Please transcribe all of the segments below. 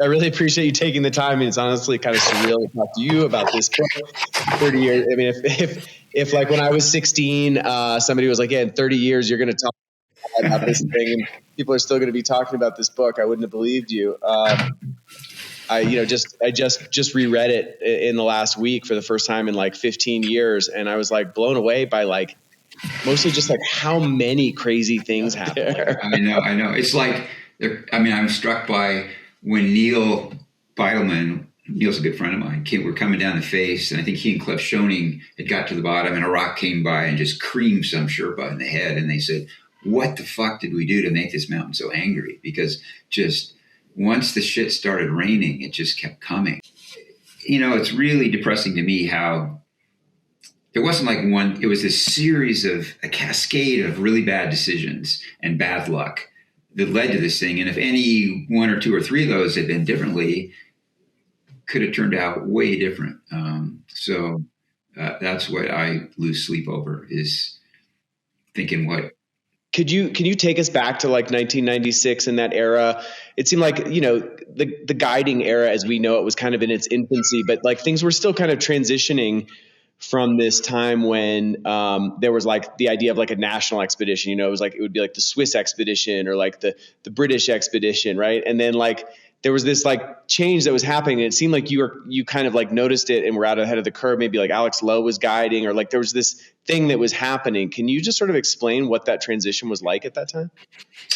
I really appreciate you taking the time. And it's honestly kind of surreal to talk to you about this book. 30 years. I mean, if like when I was 16, somebody was like, yeah, in 30 years, you're going to talk about this thing and people are still going to be talking about this book, I wouldn't have believed you. I just reread it in the last week for the first time in like 15 years. And I was like blown away by like, mostly just like how many crazy things happen. I know. It's like, I'm struck by when Neil Beidleman, Neil's a good friend of mine, were coming down the face, and I think he and Cliff Schoening had got to the bottom, and a rock came by and just creamed some Sherpa in the head, and they said, what the fuck did we do to make this mountain so angry? Because just once the shit started raining, it just kept coming. It's really depressing to me how there wasn't like one, it was a cascade of really bad decisions and bad luck that led to this thing. And if any one or two or three of those had been differently, could have turned out way different. So that's what I lose sleep over, is thinking what. Can you take us back to like 1996 in that era? It seemed like, the guiding era as we know it was kind of in its infancy, but like things were still kind of transitioning from this time when there was like the idea of like a national expedition. It was like, it would be like the Swiss expedition or like the British expedition, right? And then like there was this like change that was happening, and it seemed like you kind of like noticed it and were out ahead of the curve. Maybe like Alex Lowe was guiding, or like there was this thing that was happening. Can you just sort of explain what that transition was like at that time?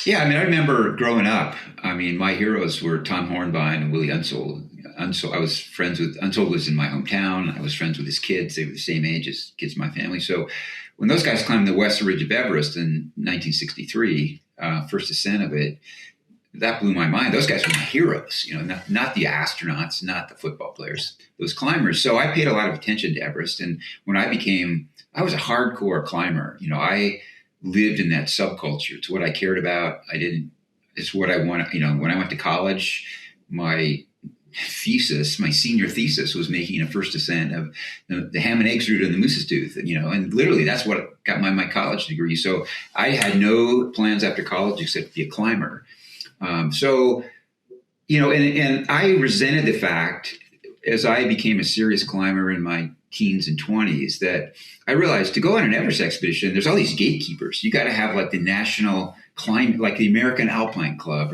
Yeah, I remember growing up. My heroes were Tom Hornbein and Willie Unsold. I was friends with Unsold, was in my hometown. I was friends with his kids. They were the same age as kids in my family. So when those guys climbed the western ridge of Everest in 1963, first ascent of it, that blew my mind. Those guys were my heroes, not the astronauts, not the football players, those climbers. So I paid a lot of attention to Everest. And when I was a hardcore climber. I lived in that subculture. It's what I cared about. It's what I wanted. When I went to college, my senior thesis was making a first ascent of the ham and eggs route on the Moose's Tooth, and literally that's what got my college degree. So I had no plans after college except to be a climber. And I resented the fact, as I became a serious climber in my teens and 20s, that I realized to go on an Everest expedition, there's all these gatekeepers. You got to have like the national climb, like the American Alpine Club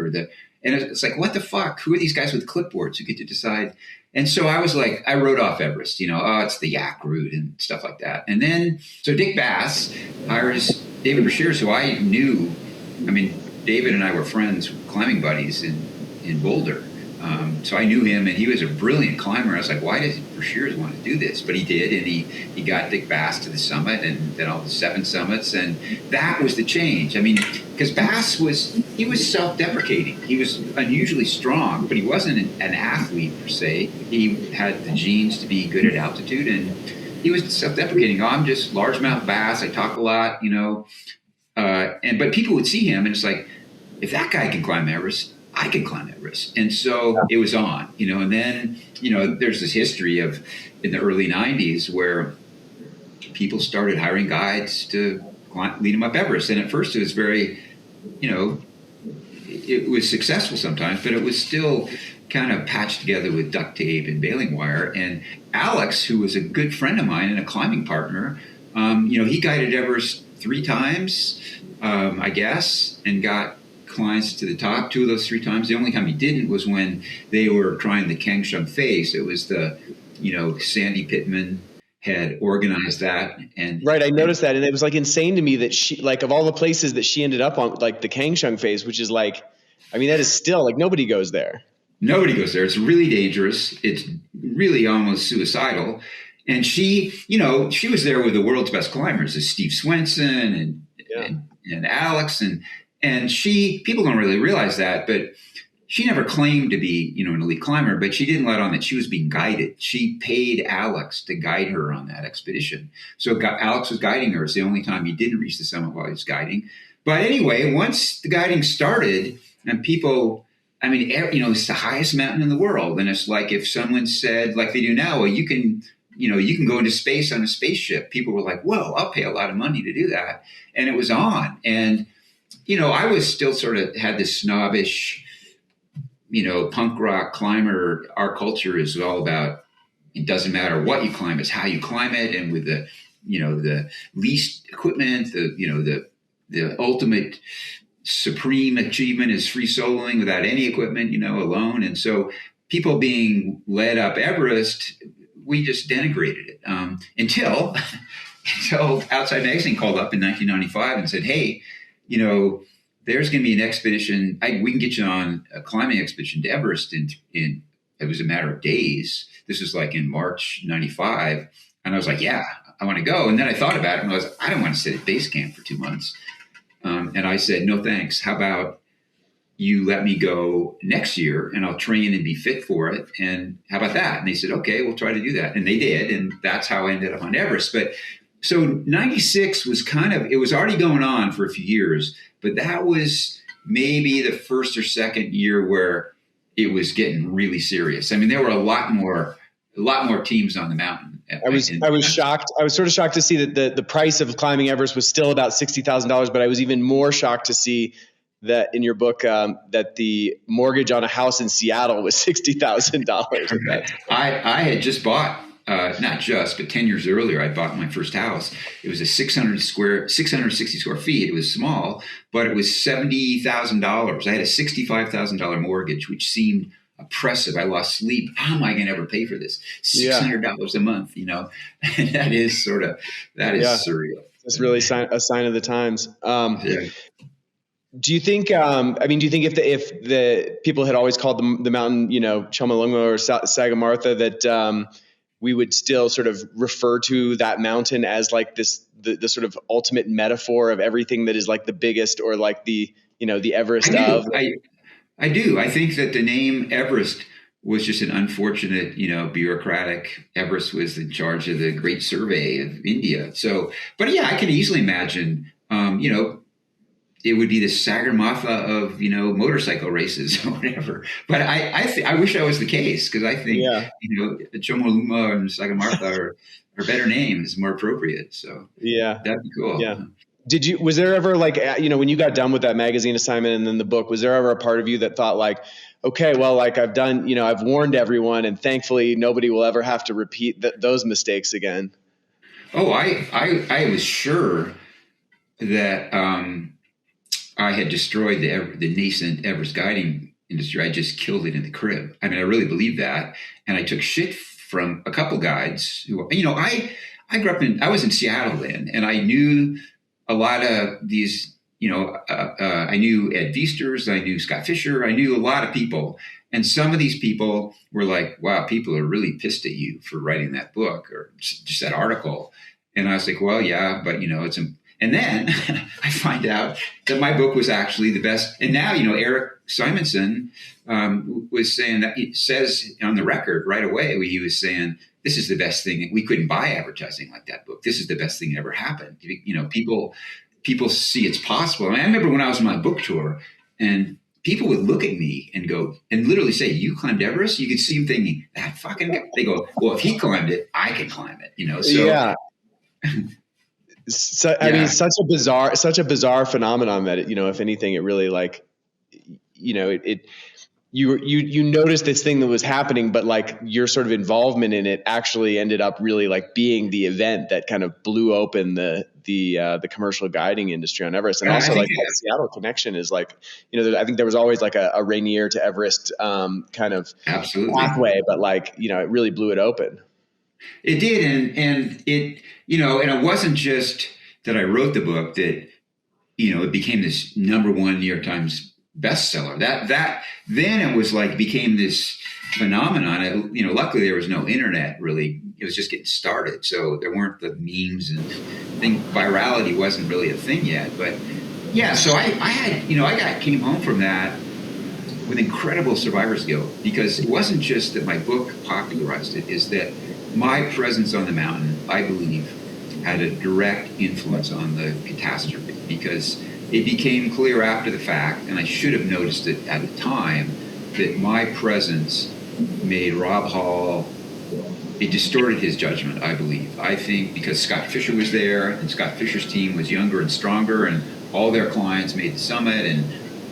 and it's like, what the fuck? Who are these guys with clipboards who get to decide? And so I was like, I wrote off Everest, it's the Yak route and stuff like that. And then, so Dick Bass hires David Brashears, who I knew. David and I were friends, climbing buddies in Boulder. So I knew him, and he was a brilliant climber. I was like, why does Brashears want to do this? But he did, and he got Dick Bass to the summit, and then all the 7 summits, and that was the change. Because Bass was self-deprecating. He was unusually strong, but he wasn't an athlete per se. He had the genes to be good at altitude, and he was self-deprecating. I'm just largemouth bass. I talk a lot, but people would see him, and it's like, if that guy can climb Everest, I can climb Everest. And so it was on, and then, there's this history of in the early 90s where people started hiring guides to lead them up Everest. And at first it was very, it was successful sometimes, but it was still kind of patched together with duct tape and baling wire. And Alex, who was a good friend of mine and a climbing partner, he guided Everest 3 times, I guess, and got climbs to the top 2 of those 3 times. The only time he didn't was when they were trying the Kangshung face. It was Sandy Pittman had organized that. And right, I noticed that, and it was like insane to me that she, like, of all the places that she ended up on, like the Kangshung face, which is like, that is still like nobody goes there. Nobody goes there. It's really dangerous. It's really almost suicidal. And she was there with the world's best climbers, Steve Swenson and Alex and people don't really realize that, but she never claimed to be, an elite climber, but she didn't let on that she was being guided. She paid Alex to guide her on that expedition. So Alex was guiding her. It's the only time he didn't reach the summit while he was guiding. But anyway, once the guiding started and people, it's the highest mountain in the world. And it's like if someone said, like they do now, well, you can go into space on a spaceship. People were like, whoa, I'll pay a lot of money to do that. And it was on. And I was still sort of had this snobbish punk rock climber, our culture is all about, it doesn't matter what you climb, it's how you climb it. And with the least equipment, the ultimate supreme achievement is free soloing without any equipment, alone. And so people being led up Everest, we just denigrated it until Outside Magazine called up in 1995 and said, hey, there's going to be an expedition. We can get you on a climbing expedition to Everest in it was a matter of days. This was like in March 95. And I was like, yeah, I want to go. And then I thought about it and I don't want to sit at base camp for 2 months. And I said, no, thanks. How about you let me go next year and I'll train and be fit for it. And how about that? And they said, okay, we'll try to do that. And they did. And that's how I ended up on Everest. But so 96 was it was already going on for a few years, but that was maybe the first or second year where it was getting really serious. I mean, there were a lot more teams on the mountain. I was shocked. I was sort of shocked to see that the price of climbing Everest was still about $60,000, but I was even more shocked to see that in your book that the mortgage on a house in Seattle was $60,000. I had just bought, not just, but 10 years earlier, I bought my first house. It was a 660 square feet. It was small, but it was $70,000. I had a $65,000 mortgage, which seemed oppressive. I lost sleep. How am I going to ever pay for this? $600 a month, and that is surreal. It's really a sign of the times. Do you think? Do you think if the people had always called the mountain, Chomolungma or Sagamartha, that we would still sort of refer to that mountain as like the sort of ultimate metaphor of everything that is like the biggest, or like the Everest of? I do. I think that the name Everest was just an unfortunate, bureaucratic. Everest was in charge of the Great Survey of India. So, but yeah, I can easily imagine, it would be the Sagarmatha of, motorcycle races or whatever. But I wish that was the case, because I think, Chomolungma and Sagamartha are better names, more appropriate. So that'd be cool. Yeah. Was there ever when you got done with that magazine assignment and then the book, was there ever a part of you that thought like, okay, well, like I've done, I've warned everyone and thankfully nobody will ever have to repeat those mistakes again? Oh, I was sure that, I had destroyed the nascent Everest guiding industry. I just killed it in the crib. I mean, I really believe that. And I took shit from a couple guides who, I grew up I was in Seattle then, and I knew a lot of these, I knew Ed Viesters, I knew Scott Fischer, I knew a lot of people. And some of these people were like, wow, people are really pissed at you for writing that book or just that article. And I was like, well, yeah, but it's and then I find out that my book was actually the best. And now, Eric Simonson was saying that, he says on the record right away, he was saying, this is the best thing. We couldn't buy advertising like that book. This is the best thing that ever happened. People see it's possible. I remember when I was on my book tour and people would look at me and go, and literally say, you climbed Everest? You could see them thinking, that fucking guy. They go, well, if he climbed it, I can climb it, So yeah. So, I mean, such a bizarre phenomenon that, if anything, it really you noticed this thing that was happening, but like your sort of involvement in it actually ended up really like being the event that kind of blew open the commercial guiding industry on Everest. And also like that Seattle connection is like, I think there was always like a Rainier to Everest kind of pathway, but like, it really blew it open. It did. And it, and it wasn't just that I wrote the book that, it became this #1 New York Times bestseller. That then it was like became this phenomenon. Luckily there was no internet really. It was just getting started. So there weren't the memes and virality wasn't really a thing yet. But yeah, so I came home from that with incredible survivor's guilt, because it wasn't just that my book popularized it, is that my presence on the mountain, I believe, had a direct influence on the catastrophe, because it became clear after the fact, and I should have noticed it at the time, that my presence made Rob Hall, it distorted his judgment, I believe. I think because Scott Fischer was there, and Scott Fischer's team was younger and stronger, and all their clients made the summit, and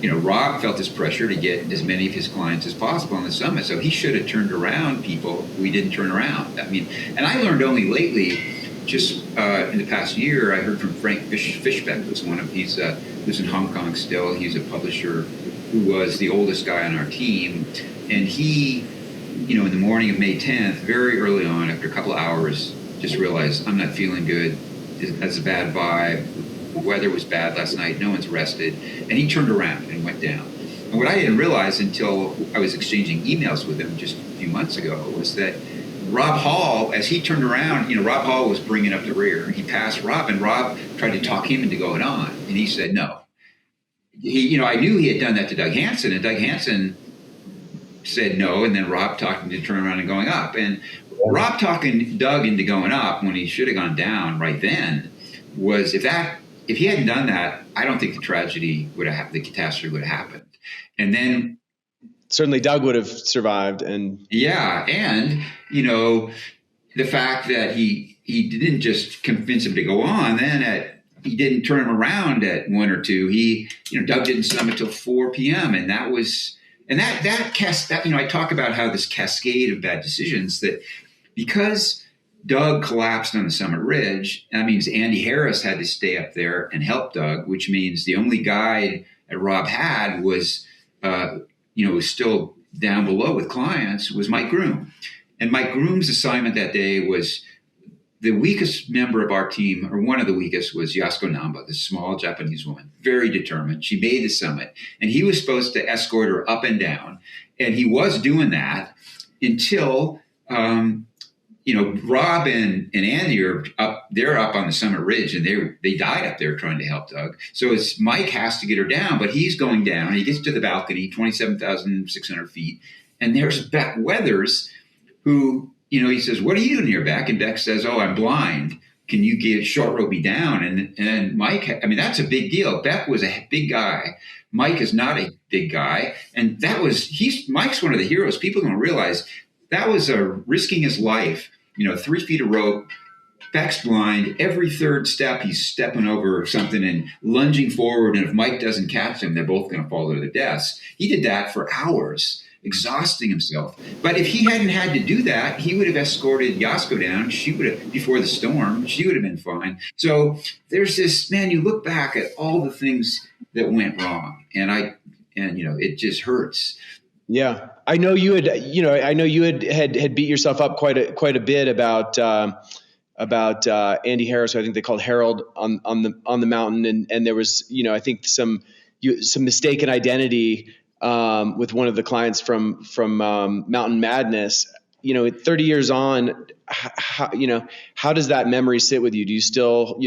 Rob felt this pressure to get as many of his clients as possible on the summit. So he should have turned around people we didn't turn around. I mean, and I learned only lately, just in the past year, I heard from Frank Fishbeck, who's in Hong Kong still. He's a publisher who was the oldest guy on our team. And he, in the morning of May 10th, very early on, after a couple of hours, just realized, I'm not feeling good. That's a bad vibe. The weather was bad last night. No one's rested. And he turned around and went down. And what I didn't realize until I was exchanging emails with him just a few months ago was that Rob Hall, as he turned around, Rob Hall was bringing up the rear. He passed Rob, and Rob tried to talk him into going on. And he said no. I knew he had done that to Doug Hansen, and Doug Hansen said no, and then Rob talked him to turn around and going up. And Rob talking Doug into going up when he should have gone down right then was if he hadn't done that, I don't think the catastrophe would have happened. And then certainly Doug would have survived. And yeah, and the fact that he didn't just convince him to go on, then he didn't turn him around at 1 or 2. Doug didn't summit till 4 p.m. and that was. And I talk about how this cascade of bad decisions that because Doug collapsed on the summit ridge, that means Andy Harris had to stay up there and help Doug, which means the only guide that Rob had was still down below with clients was Mike Groom. And Mike Groom's assignment that day was the weakest member of our team, or one of the weakest, was Yasuko Namba, the small Japanese woman, very determined. She made the summit, and he was supposed to escort her up and down. And he was doing that until, Rob and Andy are up. They're up on the summit ridge, and they died up there trying to help Doug. So Mike has to get her down, but he's going down. He gets to the balcony, 27,600 feet, and there's Beck Weathers, who. He says, "What are you doing here, Beck?" And Beck says, "Oh, I'm blind. Can you short rope me down?" And Mike, that's a big deal. Beck was a big guy. Mike is not a big guy. And Mike's one of the heroes. People don't realize that was risking his life, 3 feet of rope. Beck's blind. Every third step, he's stepping over something and lunging forward. And if Mike doesn't catch him, they're both going to fall to their deaths. He did that for hours, exhausting himself. But if he hadn't had to do that, he would have escorted Yasuko down. She would have, before the storm, she would have been fine. So there's this, man, you look back at all the things that went wrong, and it just hurts. Yeah. I know you had beat yourself up quite a bit about Andy Harris, who I think they called Harold on the mountain. And there was, I think some mistaken identity with one of the clients from Mountain Madness. 30 years on, how does that memory sit with you? Do you still,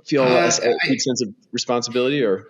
feel a deep sense of responsibility, or?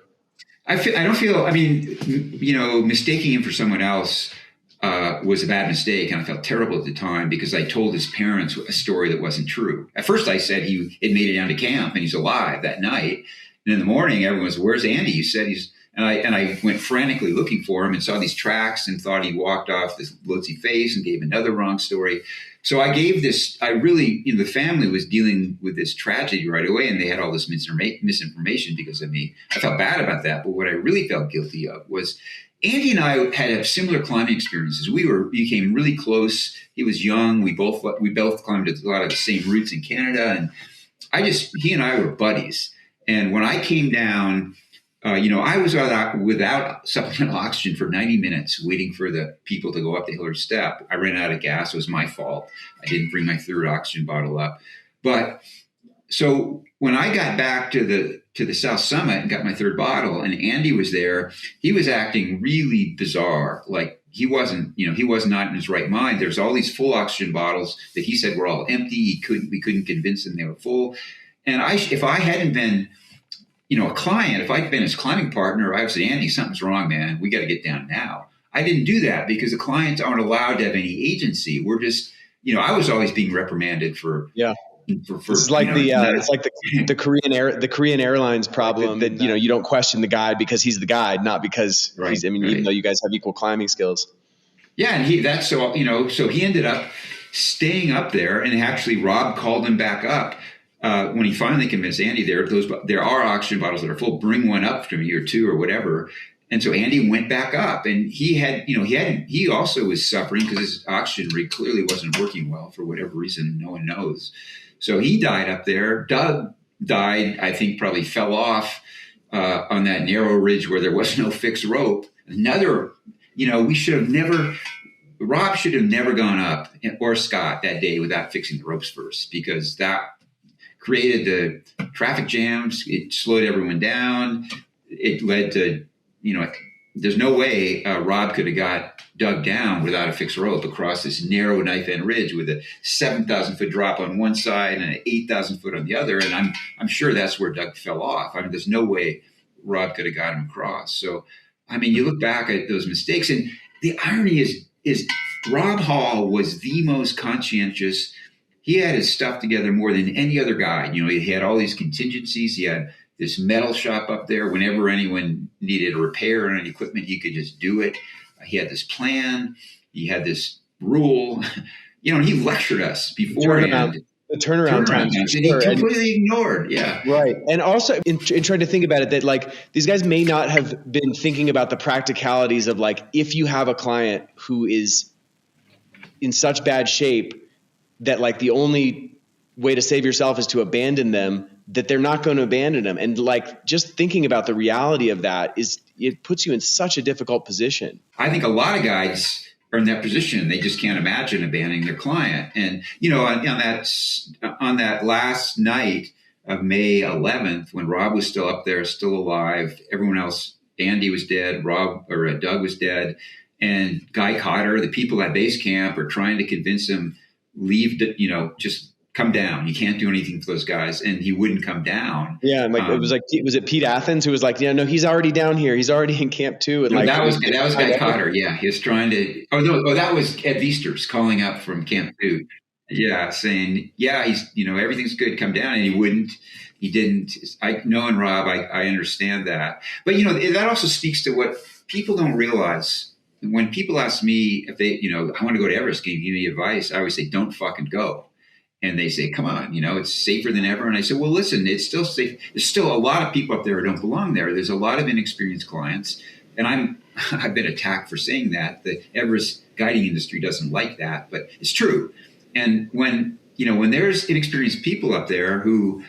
Mistaking him for someone else was a bad mistake, and I felt terrible at the time because I told his parents a story that wasn't true. At first, I said he had made it down to camp and he's alive that night. And in the morning, everyone was, "Where's Andy?" You said he's. And I went frantically looking for him and saw these tracks and thought he walked off this woodsy face and gave another wrong story. So I gave this, the family was dealing with this tragedy right away, and they had all this misinformation because of me. I felt bad about that. But what I really felt guilty of was Andy and I had similar climbing experiences. We became really close. He was young. We both climbed a lot of the same routes in Canada. And he and I were buddies. And when I came down, I was without supplemental oxygen for 90 minutes waiting for the people to go up the hill or step. I ran out of gas. It was my fault. I didn't bring my third oxygen bottle up. But so when I got back to the South Summit and got my third bottle and Andy was there, he was acting really bizarre. Like he was not in his right mind. There's all these full oxygen bottles that he said were all empty. We couldn't convince him they were full. And if I hadn't been a client, if I'd been his climbing partner, I would say, "Andy, something's wrong, man. We got to get down now." I didn't do that because the clients aren't allowed to have any agency. We're just, I was always being reprimanded for. Yeah. It's like the Korean Airlines problem that you don't question the guide because he's the guide, not because even though you guys have equal climbing skills. Yeah, and so he ended up staying up there, and actually Rob called him back up. When he finally convinced Andy there are oxygen bottles that are full, bring one up to me or two or whatever. And so Andy went back up, and he also was suffering because his oxygen rig clearly wasn't working well for whatever reason. No one knows. So he died up there. Doug died, I think, probably fell off on that narrow ridge where there was no fixed rope. Another, Rob should have never gone up, or Scott, that day without fixing the ropes first, because that created the traffic jams. It slowed everyone down. It led to, there's no way Rob could have got Doug down without a fixed rope across this narrow knife end ridge with a 7,000 foot drop on one side and an 8,000 foot on the other. And I'm sure that's where Doug fell off. I mean, there's no way Rob could have got him across. So, I mean, you look back at those mistakes, and the irony is Rob Hall was the most conscientious. He had his stuff together more than any other guide. He had all these contingencies. He had this metal shop up there. Whenever anyone needed a repair on any equipment, he could just do it. He had this plan. He had this rule. He lectured us beforehand. The turnaround time. And he completely ignored. Yeah. Right. And also in trying to think about it, that like these guys may not have been thinking about the practicalities of like, if you have a client who is in such bad shape that like the only way to save yourself is to abandon them, that they're not going to abandon them. And like, just thinking about the reality of that it puts you in such a difficult position. I think a lot of guys are in that position. They just can't imagine abandoning their client. And, on that last night of May 11th, when Rob was still up there, still alive, everyone else, Andy was dead, Doug was dead, and Guy Cotter, the people at base camp are trying to convince him, just come down. You can't do anything for those guys. And he wouldn't come down. Yeah. And was it Pete Athens who was like, no, he's already down here. He's already in camp 2. And that was Guy Cotter. Yeah. He was trying to, that was Ed Viesters calling up from camp 2. Yeah. Saying, yeah, he's, everything's good. Come down. And he didn't. Knowing Rob, I understand that. But, that also speaks to what people don't realize. When people ask me if they, I want to go to Everest, can you give me advice? I always say, don't fucking go. And they say, come on, it's safer than ever. And I said, well, listen, it's still safe. There's still a lot of people up there who don't belong there. There's a lot of inexperienced clients. And I've been attacked for saying that. The Everest guiding industry doesn't like that, but it's true. And when there's inexperienced people up there who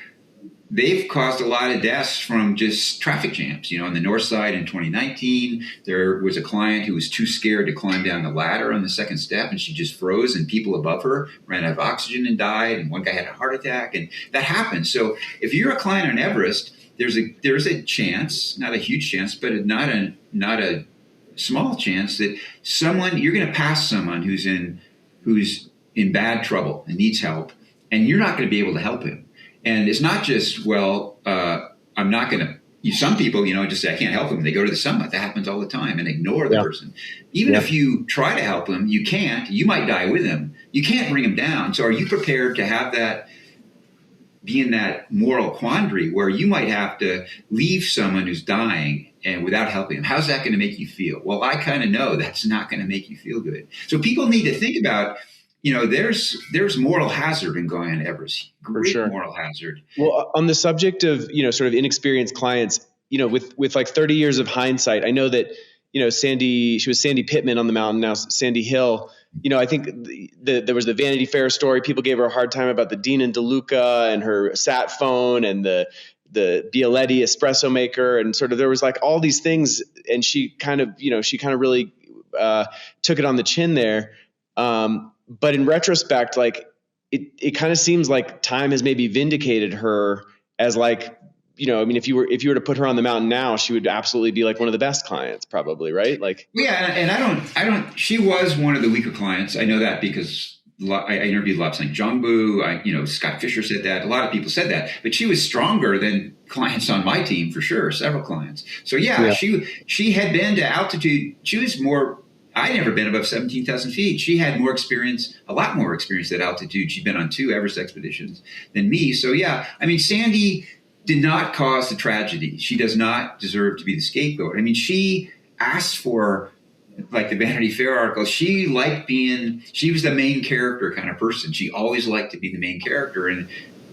they've caused a lot of deaths from just traffic jams. On the north side in 2019, there was a client who was too scared to climb down the ladder on the second step, and she just froze, and people above her ran out of oxygen and died, and one guy had a heart attack, and that happens. So if you're a client on Everest, there's a chance, not a huge chance, but not a small chance that you're going to pass someone who's in bad trouble and needs help, and you're not going to be able to help him. And it's not just, I'm not going to, some people, just say, I can't help them. They go to the summit. That happens all the time, and ignore the person. Even if you try to help them, you can't. You might die with them. You can't bring them down. So are you prepared to have that, be in that moral quandary where you might have to leave someone who's dying and without helping them? How's that going to make you feel? Well, I kind of know that's not going to make you feel good. So people need to think about, there's moral hazard in going on Everest. Great moral hazard. Well, on the subject of, sort of inexperienced clients, with like 30 years of hindsight, I know that, she was Sandy Pittman on the mountain, now Sandy Hill. I think there was the Vanity Fair story. People gave her a hard time about the Dean and DeLuca and her sat phone and the Bialetti espresso maker. And sort of, there was like all these things. And she kind of really took it on the chin there. But in retrospect, like it kind of seems like time has maybe vindicated her as like, if you were to put her on the mountain now, she would absolutely be like one of the best clients, probably, right? Like, yeah. And she was one of the weaker clients. I know that because I interviewed a lot of like Jongbu, Scott Fischer said that. A lot of people said that, but she was stronger than clients on my team for sure. Several clients. So yeah. She had been to altitude. She was more. I'd never been above 17,000 feet. She had more experience, a lot more experience at altitude. She'd been on 2 Everest expeditions than me. So yeah, Sandy did not cause the tragedy. She does not deserve to be the scapegoat. She asked for, like the Vanity Fair article, she was the main character kind of person. She always liked to be the main character. And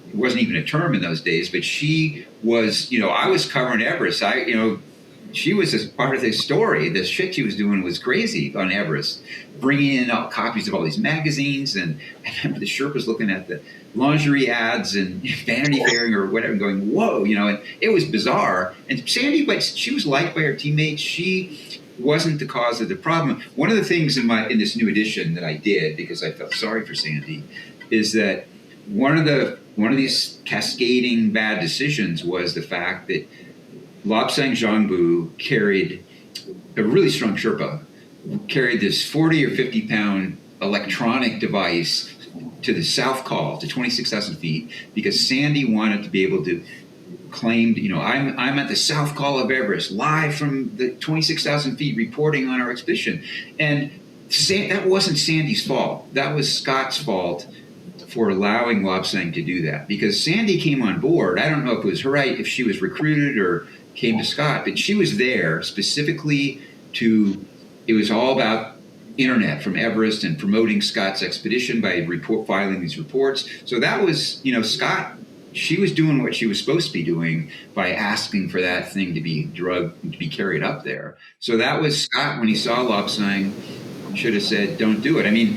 it wasn't even a term in those days, but she was, I was covering Everest. she was as part of the story. The shit she was doing was crazy on Everest, bringing in copies of all these magazines. And I remember the Sherpas looking at the lingerie ads and Vanity Fair or whatever, going, whoa, and it was bizarre. And Sandy, but she was liked by her teammates. She wasn't the cause of the problem. One of the things in this new edition that I did, because I felt sorry for Sandy, is that one of these cascading bad decisions was the fact that Lobsang Zhangbu carried a really strong Sherpa, carried this 40 or 50 pound electronic device to the South Col to 26,000 feet because Sandy wanted to be able to claim, I'm at the South Col of Everest, live from the 26,000 feet reporting on our expedition. And that wasn't Sandy's fault. That was Scott's fault for allowing Lobsang to do that, because Sandy came on board. I don't know if it was her right, if she was recruited or came to Scott, but she was there specifically it was all about internet from Everest and promoting Scott's expedition by filing these reports. So that was, Scott, she was doing what she was supposed to be doing by asking for that thing to be carried up there. So that was Scott, when he saw Lobsang, should have said, don't do it. I mean,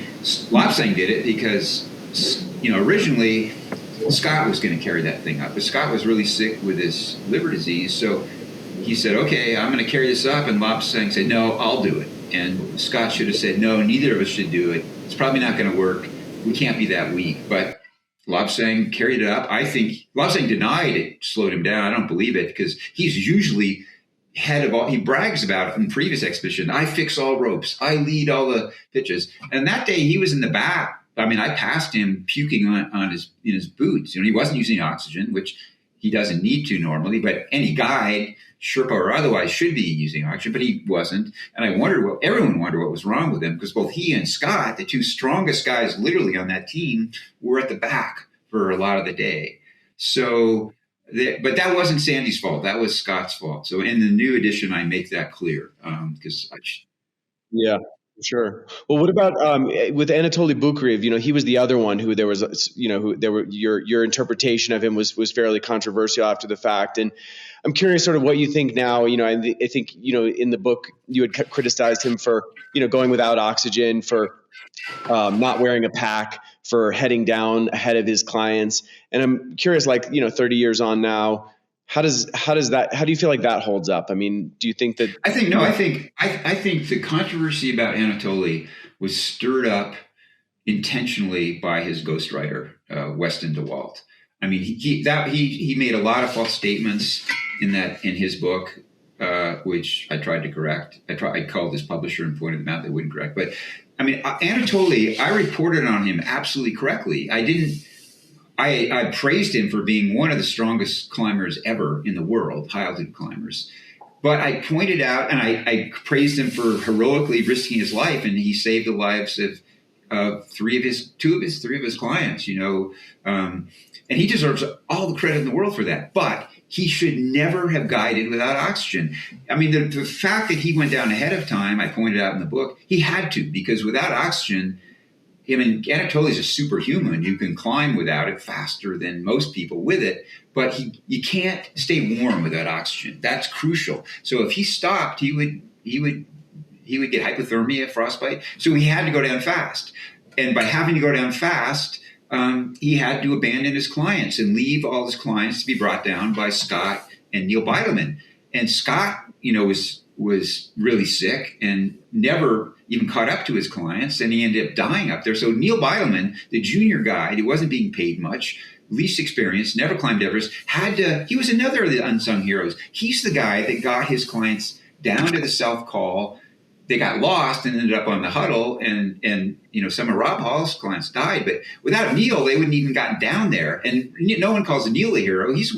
Lobsang did it because, originally Scott was going to carry that thing up, but Scott was really sick with his liver disease. So he said, okay, I'm going to carry this up. And Lobsang said, no, I'll do it. And Scott should have said, no, neither of us should do it. It's probably not going to work. We can't be that weak. But Lobsang carried it up. I think Lobsang denied it slowed him down. I don't believe it, because he's usually head of all. He brags about it in previous expedition. I fix all ropes. I lead all the pitches. And that day he was in the back. I mean, I passed him puking in his boots. He wasn't using oxygen, which he doesn't need to normally, but any guide, Sherpa or otherwise, should be using oxygen, but he wasn't. And everyone wondered what was wrong with him, because both he and Scott, the two strongest guys literally on that team, were at the back for a lot of the day. So, but that wasn't Sandy's fault. That was Scott's fault. So in the new edition, I make that clear, because yeah. Sure. Well, what about with Anatoli Boukreev? He was the other one who there was, your interpretation of him was fairly controversial after the fact. And I'm curious sort of what you think now. I think, in the book you had criticized him for, going without oxygen, for not wearing a pack, for heading down ahead of his clients. And I'm curious, 30 years on now, how do you feel like that holds up? I mean, do you think that? I think the controversy about Anatoli was stirred up intentionally by his ghostwriter, Weston DeWalt. I mean, he made a lot of false statements in his book, which I tried to correct. I called his publisher and pointed them out. They wouldn't correct. But I mean, Anatoli, I reported on him absolutely correctly. I praised him for being one of the strongest climbers ever in the world, high altitude climbers. But I pointed out, and I praised him for heroically risking his life, and he saved the lives of three of his clients, and he deserves all the credit in the world for that. But he should never have guided without oxygen. I mean, the fact that he went down ahead of time, I pointed out in the book, he had to, because without oxygen, Anatoli's a superhuman. You can climb without it faster than most people with it, but you can't stay warm without oxygen. That's crucial. So if he stopped, he would get hypothermia, frostbite. So he had to go down fast. And by having to go down fast, he had to abandon his clients and leave all his clients to be brought down by Scott and Neil Biderman. And Scott, was really sick and never even caught up to his clients, and he ended up dying up there. So Neil Biderman, the junior guy who wasn't being paid much, least experienced, never climbed Everest, he was another of the unsung heroes. He's the guy that got his clients down to the South Col. They got lost and ended up on the huddle, and some of Rob Hall's clients died. But without Neil, they wouldn't even gotten down there. And no one calls Neil a hero. He's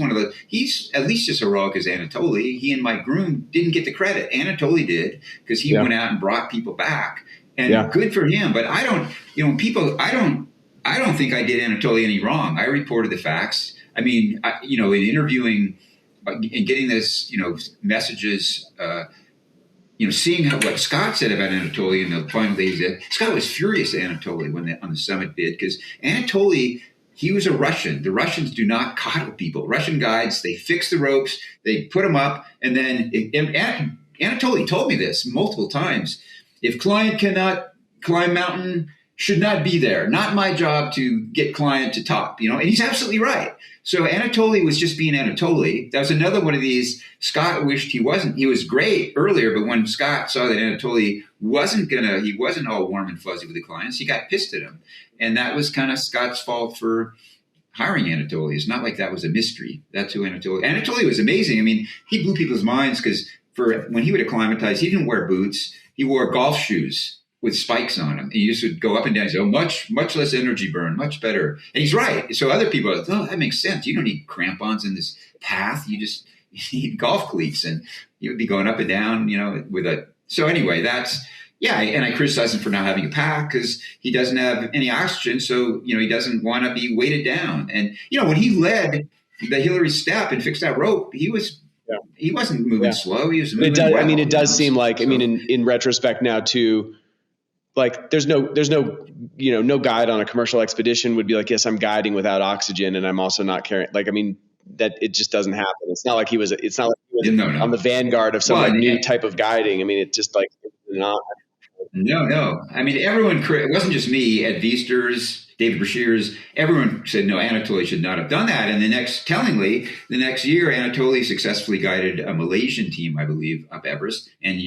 at least as heroic as Anatoli. He and Mike Groom didn't get the credit. Anatoli did, because he went out and brought people back. And good for him. But I don't think I did Anatoli any wrong. I reported the facts. I mean, in interviewing and getting this, messages. Seeing what Scott said about Anatoli in the final days, Scott was furious at Anatoli on the summit bid, because Anatoli, he was a Russian. The Russians do not coddle people. Russian guides, they fix the ropes, they put them up, and then Anatoli told me this multiple times. If client cannot climb mountain, should not be there. Not my job to get client to top, and he's absolutely right. So Anatoli was just being Anatoli. That was another one of these. Scott wished he wasn't. He was great earlier, but when Scott saw that Anatoli he wasn't all warm and fuzzy with the clients, he got pissed at him. And that was kind of Scott's fault for hiring Anatoli. It's not like that was a mystery. That's who Anatoli was amazing. I mean, he blew people's minds because when he would acclimatize, he didn't wear boots. He wore golf shoes with spikes on them. And you just would go up and down. So much less energy burn, much better. And he's right. So other people are like, oh, that makes sense. You don't need crampons in this path. You need golf cleats, and you would be going up and down, so anyway, and I criticize him for not having a pack because he doesn't have any oxygen. So, he doesn't want to be weighted down. And, when he led the Hillary step and fixed that rope, he wasn't moving slow. He was moving well. It does seem like, in retrospect now too, like there's no no guide on a commercial expedition would be like, yes, I'm guiding without oxygen and I'm also not carrying, that it just doesn't happen. It's not like he was on the vanguard of some new type of guiding. It just not. No. Everyone, it wasn't just me, Ed Viesters, David Brashears, everyone said, no, Anatoli should not have done that. And the next year, Anatoli successfully guided a Malaysian team, I believe, up Everest. And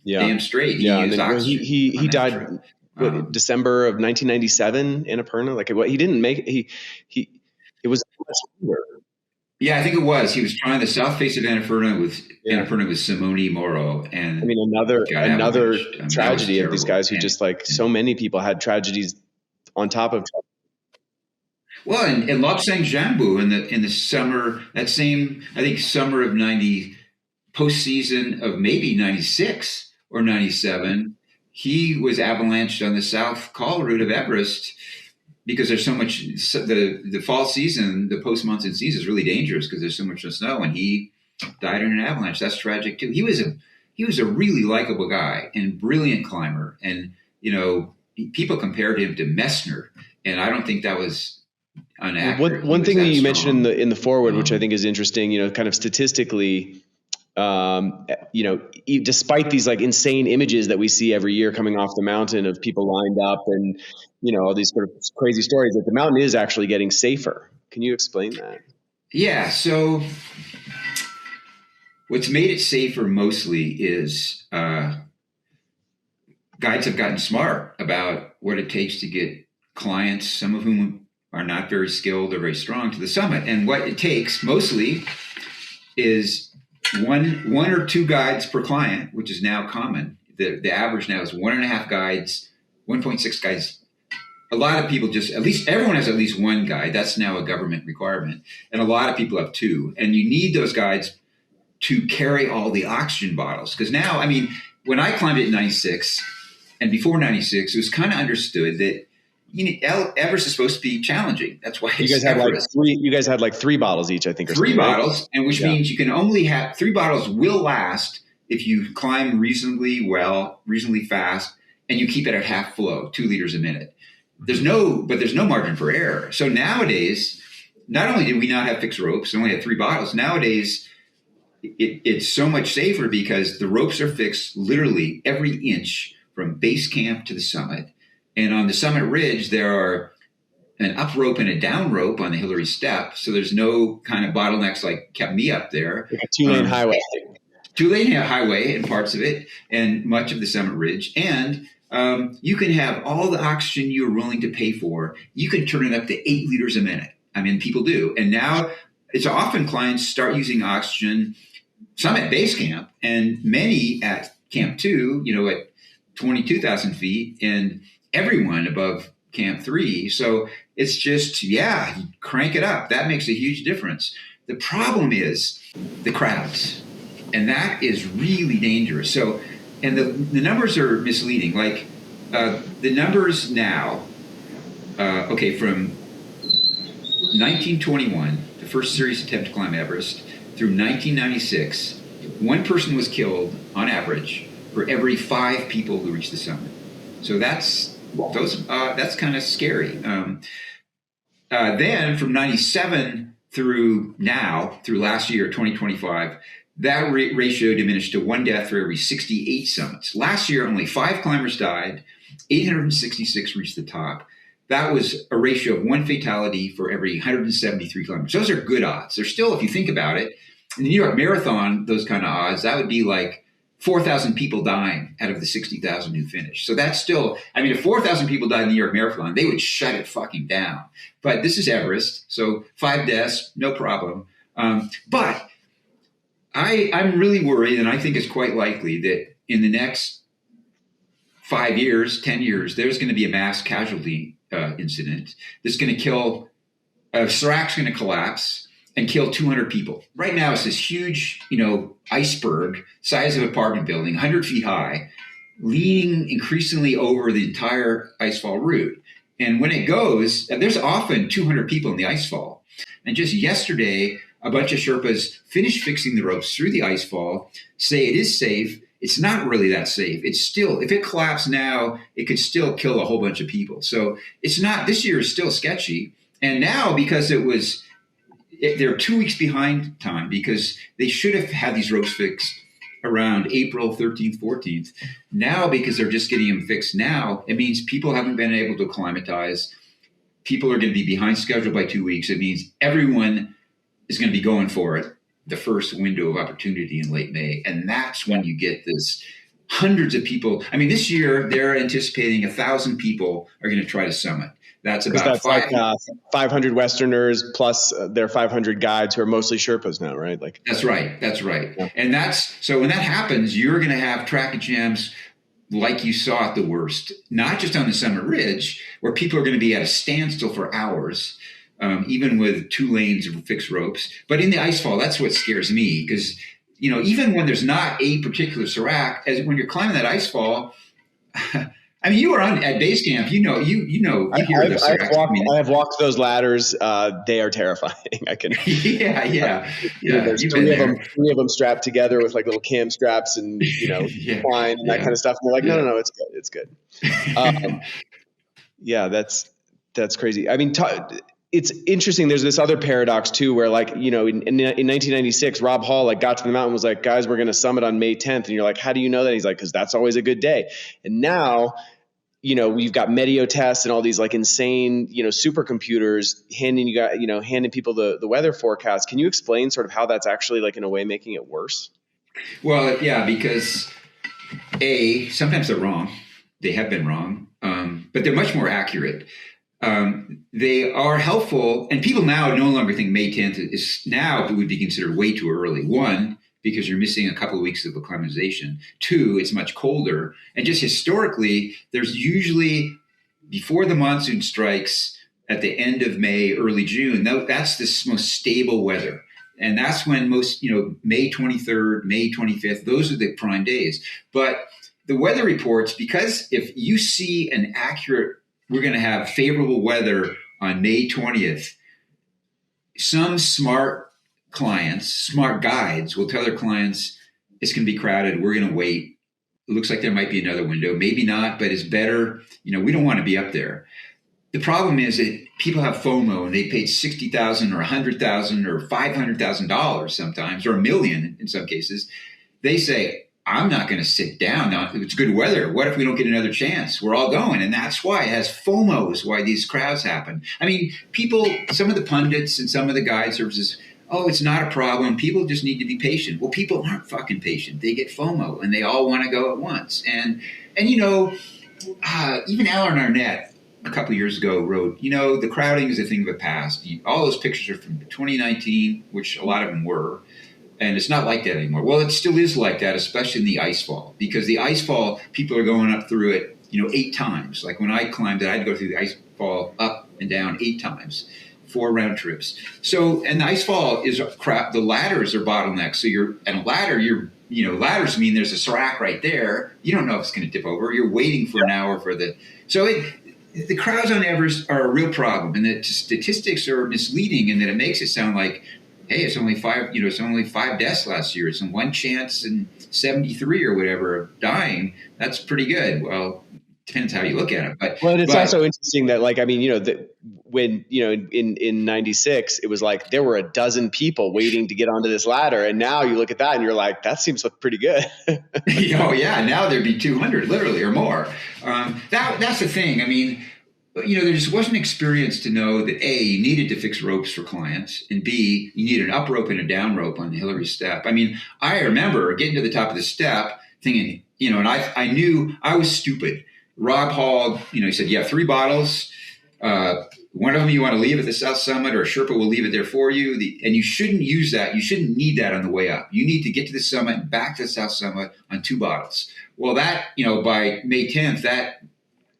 damn straight. He died December of 1997 in Annapurna. He didn't make it. It was much longer. Yeah, I think it was. He was trying the south face of Annapurna with Simone Moro, and another tragedy of these guys who so many people had tragedies on top of. Well, and Lobsang Jambu in the summer, that same, I think, summer of 90, postseason of maybe 96 or 97, he was avalanched on the south call route of Everest. Because there's so much, the fall season, the post-monsoon season is really dangerous because there's so much snow, and he died in an avalanche. That's tragic too. He was a really likable guy and brilliant climber, and people compared him to Messner, and I don't think that was inaccurate. One thing that you mentioned in the foreword, which I think is interesting, kind of statistically. Despite these insane images that we see every year coming off the mountain of people lined up and, all these sort of crazy stories, that the mountain is actually getting safer. Can you explain that? Yeah. So what's made it safer mostly is guides have gotten smart about what it takes to get clients, some of whom are not very skilled or very strong, to the summit. And what it takes mostly is one or two guides per client, which is now common. The average now is 1.5 guides, 1.6 guides. A lot of people everyone has at least one guide. That's now a government requirement. And a lot of people have two. And you need those guides to carry all the oxygen bottles. Because now, when I climbed it in 96 and before 96, it was kind of understood that Everest is supposed to be challenging. That's why you guys had You guys had 3 bottles each, I think. Or 3 bottles, and which means you can only have 3 bottles will last if you climb reasonably well, reasonably fast, and you keep it at half flow, 2 liters a minute. There's no margin for error. So nowadays, not only did we not have fixed ropes, we only had 3 bottles. Nowadays, it's so much safer because the ropes are fixed literally every inch from base camp to the summit. And on the summit ridge, there are an up rope and a down rope on the Hillary step. So there's no kind of bottlenecks like kept me up there. Like a 2-lane highway. 2-lane highway in parts of it and much of the summit ridge. And you can have all the oxygen you're willing to pay for. You can turn it up to 8 liters a minute. People do. And now it's often clients start using oxygen, some at base camp and many at camp 2, at 22,000 feet, and everyone above camp 3. So it's just, crank it up. That makes a huge difference. The problem is the crowds, and that is really dangerous. So, and the numbers are misleading. The numbers now, from 1921, the first serious attempt to climb Everest, through 1996, one person was killed on average for every 5 people who reached the summit. So that's kind of scary. Then from 97 through now, through last year, 2025, that ratio diminished to 1 death for every 68 summits. Last year, only 5 climbers died, 866 reached the top. That was a ratio of 1 fatality for every 173 climbers. Those are good odds. They're still, if you think about it, in the New York Marathon, those kind of odds, that would be like 4,000 people dying out of the 60,000 who finished. So that's still, I mean, if 4,000 people died in the New York Marathon, they would shut it fucking down. But this is Everest, so 5 deaths, no problem. But I'm really worried, and I think it's quite likely that in the next 5 years, 10 years, there's going to be a mass casualty incident that's going to kill, serac's going to collapse and kill 200 people. Right now, it's this huge, iceberg, size of an apartment building, 100 feet high, leaning increasingly over the entire icefall route. And when it goes, there's often 200 people in the icefall. And just yesterday, a bunch of Sherpas finished fixing the ropes through the icefall, say it is safe. It's not really that safe. It's still, if it collapsed now, it could still kill a whole bunch of people. So it's not, this year is still sketchy. And now, because they're 2 weeks behind time, because they should have had these ropes fixed around April 13th, 14th. Now, because they're just getting them fixed now, it means people haven't been able to acclimatize. People are going to be behind schedule by 2 weeks. It means everyone is going to be going for it, the first window of opportunity in late May. And that's when you get this hundreds of people. I mean, this year they're anticipating 1,000 people are going to try to summit. That's about 500 Westerners plus their 500 guides who are mostly Sherpas now, right? That's right. Yeah. And so when that happens, you're going to have traffic jams like you saw at the worst, not just on the summit ridge, where people are going to be at a standstill for hours, even with 2 lanes of fixed ropes. But in the icefall, that's what scares me, because even when there's not a particular serac, when you're climbing that icefall, I mean, you were at base camp. I have walked those ladders. They are terrifying. I can. Yeah. There's three of them strapped together with like little cam straps and twine and that kind of stuff. And they're like, no, it's good. Yeah, that's crazy. I mean, it's interesting. There's this other paradox too, where in 1996, Rob Hall got to the mountain and was like, guys, we're going to summit on May 10th. And you're like, how do you know that? He's like, because that's always a good day. And now, we've got Meteo tests and all these insane, supercomputers handing people the weather forecast. Can you explain sort of how that's actually in a way making it worse? Well, yeah, because sometimes they're wrong. They have been wrong, but they're much more accurate. They are helpful, and people now no longer think May 10th is now would be considered way too early. 1, because you're missing a couple of weeks of acclimatization. 2, it's much colder. And just historically, there's usually, before the monsoon strikes at the end of May, early June, that's the most stable weather. And that's when most, May 23rd, May 25th, those are the prime days. But the weather reports, because if you see an accurate, we're going to have favorable weather on May 20th, some smart guides will tell their clients it's going to be crowded. We're going to wait. It looks like there might be another window. Maybe not, but it's better. We don't want to be up there. The problem is that people have FOMO and they paid $60,000 or $100,000 or $500,000 sometimes, or $1 million in some cases. They say, I'm not going to sit down. Now, it's good weather. What if we don't get another chance? We're all going. And that's why it has FOMO is why these crowds happen. I mean, some of the pundits and some of the guide services, it's not a problem. People just need to be patient. Well, people aren't fucking patient. They get FOMO and they all want to go at once. And even Alan Arnett a couple of years ago wrote, the crowding is a thing of the past. All those pictures are from 2019, which a lot of them were. And it's not like that anymore. Well, it still is like that, especially in the icefall, because the icefall, people are going up through it, 8 times. Like when I climbed it, I had to go through the icefall up and down 8 times, 4 round trips. So, and the icefall is crap. The ladders are bottlenecks. So ladders mean there's a serac right there. You don't know if it's going to tip over. You're waiting for an hour for the the crowds on Everest are a real problem, and the statistics are misleading in that it makes it sound like, hey, it's only 5 deaths last year. It's in 1 chance in 73 or whatever of dying. That's pretty good. Well, depends how you look at it. Well, and it's But also interesting that, like, I mean, when, in 96, it was like there were a dozen people waiting to get onto this ladder. And now you look at that and you're like, that seems like pretty good. oh yeah, now there'd be 200 literally or more. That's the thing. I mean, there just wasn't experience to know that A, you needed to fix ropes for clients, and B, you need an up rope and a down rope on the Hillary step. I mean, I remember getting to the top of the step thinking, and I knew I was stupid. Rob Hall, he said, you have 3 bottles. One of them you want to leave at the South Summit, or a Sherpa will leave it there for you. And you shouldn't use that. You shouldn't need that on the way up. You need to get to the summit and back to the South Summit on 2 bottles. Well, that, by May 10th, that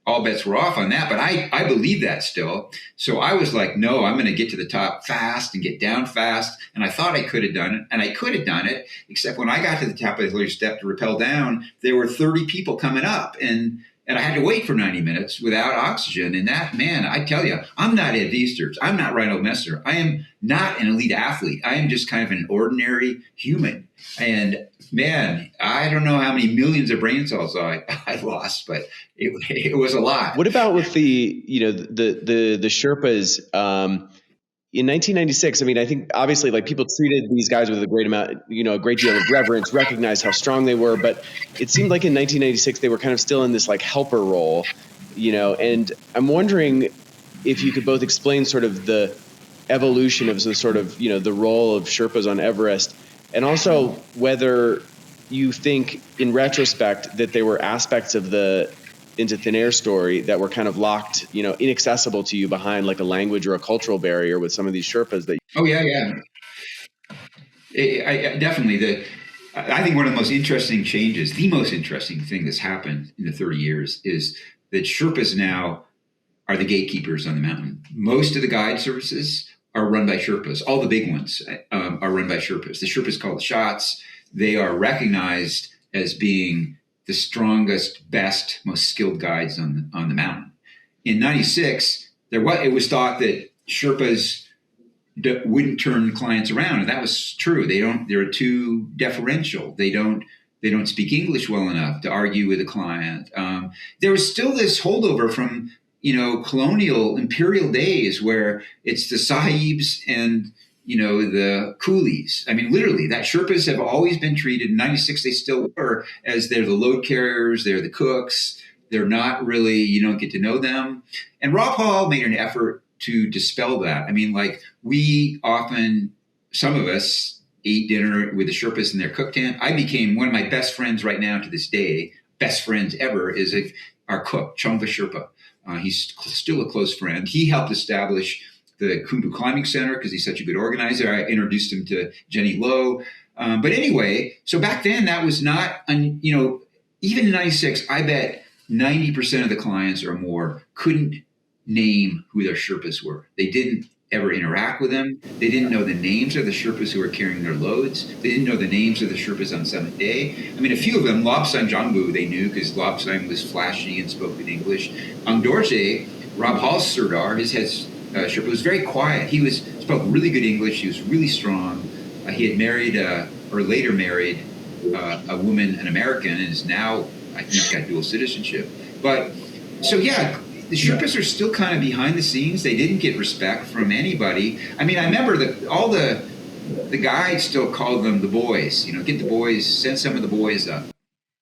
all bets were off on that. But I believe that still. So I was like, no, I'm going to get to the top fast and get down fast. And I thought I could have done it. And I could have done it, except when I got to the top of the Hillary step to rappel down, there were 30 people coming up. And I had to wait for 90 minutes without oxygen. And that, man, I tell you, I'm not Ed Viesters. I'm not Reinhold Messner. I am not an elite athlete. I am just kind of an ordinary human. And man, I don't know how many millions of brain cells I lost, but it was a lot. What about with the Sherpas? In 1996, I mean, I think obviously like people treated these guys with a great amount, a great deal of reverence, recognized how strong they were. But it seemed like in 1996, they were kind of still in this like helper role, and I'm wondering if you could both explain sort of the evolution of the sort of, the role of Sherpas on Everest, and also whether you think in retrospect that there were aspects of the Into Thin Air story that were kind of locked, inaccessible to you behind like a language or a cultural barrier with some of these Sherpas that. Oh yeah. I definitely, I think one of the most interesting changes, the most interesting thing that's happened in the 30 years is that Sherpas now are the gatekeepers on the mountain. Most of the guide services are run by Sherpas. All the big ones are run by Sherpas. The Sherpas call the shots. They are recognized as being the strongest, best, most skilled guides on the mountain. In 96, it was thought that Sherpas wouldn't turn clients around, and that was true. They're too deferential. They don't speak English well enough to argue with a client. There was still this holdover from colonial imperial days where it's the sahibs and the coolies. I mean, literally, that Sherpas have always been treated, in 96 they still were, as they're the load carriers, they're the cooks. They're not really, you don't get to know them. And Rob Hall made an effort to dispel that. I mean, like, we often, some of us, ate dinner with the Sherpas in their cook tent. I became one of my best friends right now to this day, best friends ever, is our cook, Chongva Sherpa. He's still a close friend. He helped establish the Khumbu Climbing Center because he's such a good organizer. I introduced him to Jenny Lowe. But anyway, so back then that was not, even in 96, I bet 90% of the clients or more couldn't name who their Sherpas were. They didn't ever interact with them. They didn't know the names of the Sherpas who were carrying their loads. They didn't know the names of the Sherpas on summit day. I mean, a few of them, Lobsang Jongbu, they knew because Lobsang was flashy and spoke in English. Angdorje, Rob Hall's Serdar, his head Sherpa, was very quiet. He spoke really good English. He was really strong. He had married, or later married, a woman, an American, and is now, I think, he's got dual citizenship. But, so yeah, the Sherpas are still kind of behind the scenes. They didn't get respect from anybody. I mean, I remember that all the guides still called them the boys. Get the boys, send some of the boys up.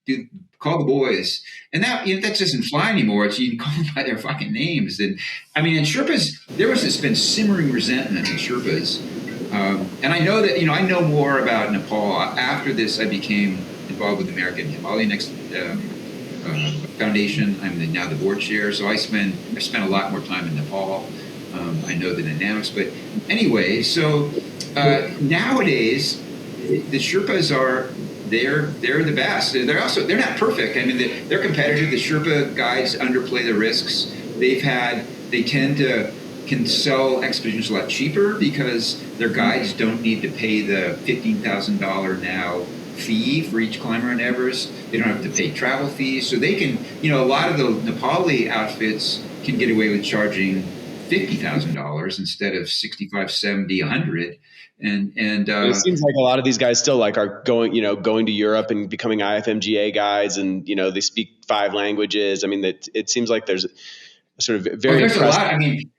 Dude, call the boys. And that that doesn't fly anymore. You can call them by their fucking names. And I mean, in Sherpas, there was this been simmering resentment in Sherpas. And I know that, I know more about Nepal. After this, I became involved with the American Himalayan Foundation. I'm now the board chair. So I spent a lot more time in Nepal. I know the dynamics. But anyway, so nowadays, the Sherpas they're the best. They're not perfect. I mean, they're competitive. The Sherpa guides underplay the risks. They can sell expeditions a lot cheaper because their guides don't need to pay the $15,000 now fee for each climber on Everest. They don't have to pay travel fees. So they can, a lot of the Nepali outfits can get away with charging $50,000 instead of 65, 70, 100. And it seems like a lot of these guys still like are going to Europe and becoming IFMGA guides, and they speak 5 languages. I mean, that it seems like there's a sort of very there's impressive. a lot. I mean,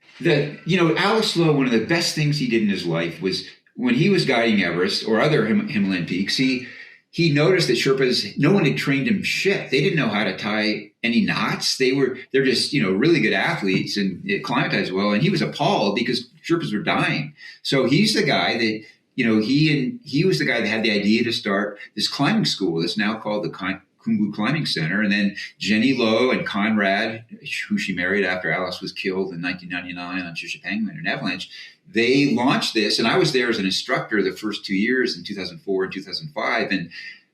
Alex Lowe, one of the best things he did in his life was when he was guiding Everest or other Himalayan peaks, he noticed that Sherpas, no one had trained him shit. They didn't know how to tie any knots. They're just, really good athletes and acclimatized well. And he was appalled because Sherpas were dying. So he's the guy that, he was the guy that had the idea to start this climbing school that's now called the Khumbu Climbing Center. And then Jenny Lowe and Conrad, who she married after Alice was killed in 1999 on Shishapangma in an avalanche, they launched this. And I was there as an instructor the first 2 years in 2004 and 2005. And